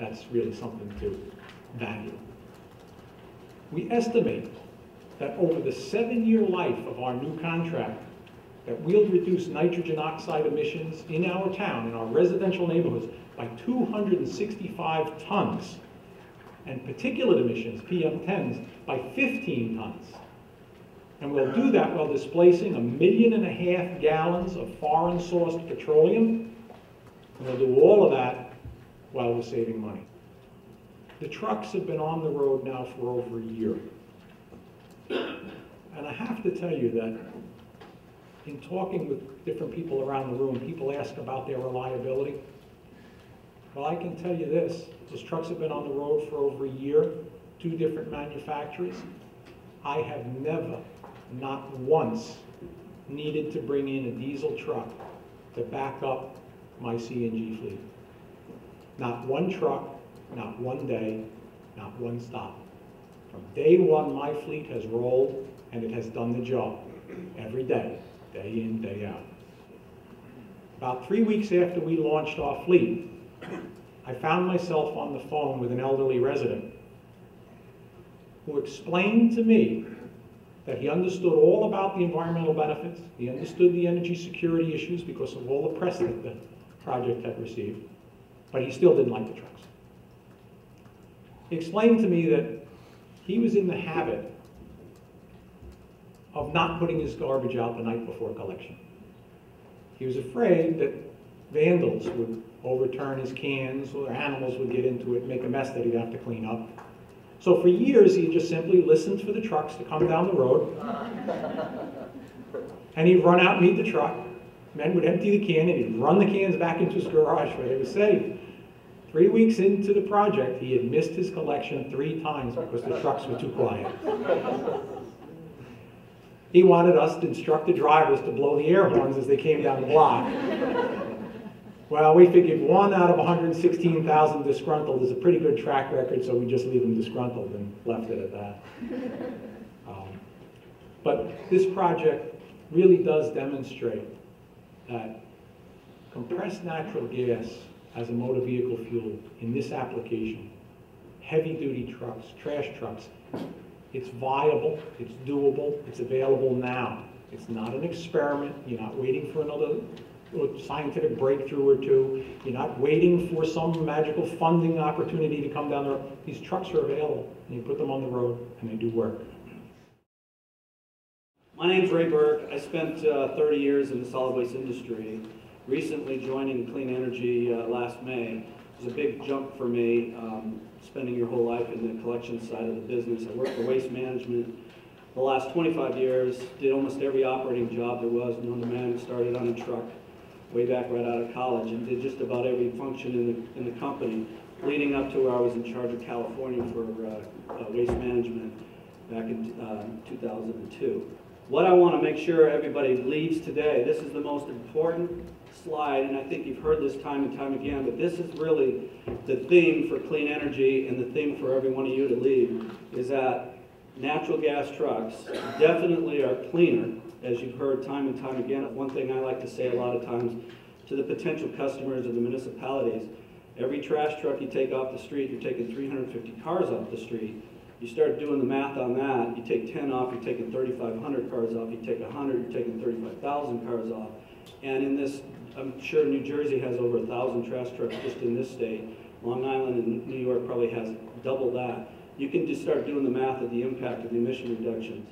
that's really something to value. We estimate that over the 7-year life of our new contract, that we'll reduce nitrogen oxide emissions in our town, in our residential neighborhoods, by 265 tons, and particulate emissions, PM10s, by 15 tons. And we'll do that while displacing 1.5 million gallons of foreign-sourced petroleum, and we'll do all of that while we're saving money. The trucks have been on the road now for over a year. And I have to tell you that in talking with different people around the room, people ask about their reliability. Well, I can tell you this, those trucks have been on the road for over a year, 2 different manufacturers. I have never, not once, needed to bring in a diesel truck to back up my CNG fleet. Not one truck, not one day, not one stop. From day one, my fleet has rolled and it has done the job every day, day in, day out. About 3 weeks after we launched our fleet, I found myself on the phone with an elderly resident who explained to me that he understood all about the environmental benefits, he understood the energy security issues because of all the press that the project had received, but he still didn't like the trucks. He explained to me that he was in the habit of not putting his garbage out the night before collection. He was afraid that vandals would overturn his cans or animals would get into it and make a mess that he'd have to clean up. So for years, he just simply listened for the trucks to come down the road, and he'd run out and meet the truck. Men would empty the can, and he'd run the cans back into his garage where they were safe. 3 weeks into the project, he had missed his collection 3 times because the trucks were too quiet. He wanted us to instruct the drivers to blow the air horns as they came down the block. Well, we figured 1 out of 116,000 disgruntled is a pretty good track record, so we just leave them disgruntled and left it at that. But this project really does demonstrate that compressed natural gas as a motor vehicle fuel in this application, heavy-duty trucks, trash trucks, it's viable, it's doable, it's available now. It's not an experiment. You're not waiting for another scientific breakthrough or two. You're not waiting for some magical funding opportunity to come down the road. These trucks are available, and you put them on the road, and they do work. My name's Ray Burke. I spent 30 years in the solid waste industry. Recently joining Clean Energy last May. It was a big jump for me, spending your whole life in the collection side of the business. I worked for waste management the last 25 years, did almost every operating job there was known to man, started on a truck way back right out of college, and did just about every function in the company, leading up to where I was in charge of California for waste management back in 2002. What I want to make sure everybody leaves today, this is the most important slide, and I think you've heard this time and time again, but this is really the theme for clean energy and the theme for every one of you to leave, is that natural gas trucks definitely are cleaner, as you've heard time and time again. One thing I like to say a lot of times to the potential customers of the municipalities, every trash truck you take off the street, you're taking 350 cars off the street. You start doing the math on that, you take 10 off, you're taking 3,500 cars off, you take 100, you're taking 35,000 cars off. And in this, I'm sure New Jersey has over 1,000 trash trucks just in this state. Long Island and New York probably has double that. You can just start doing the math of the impact of the emission reductions.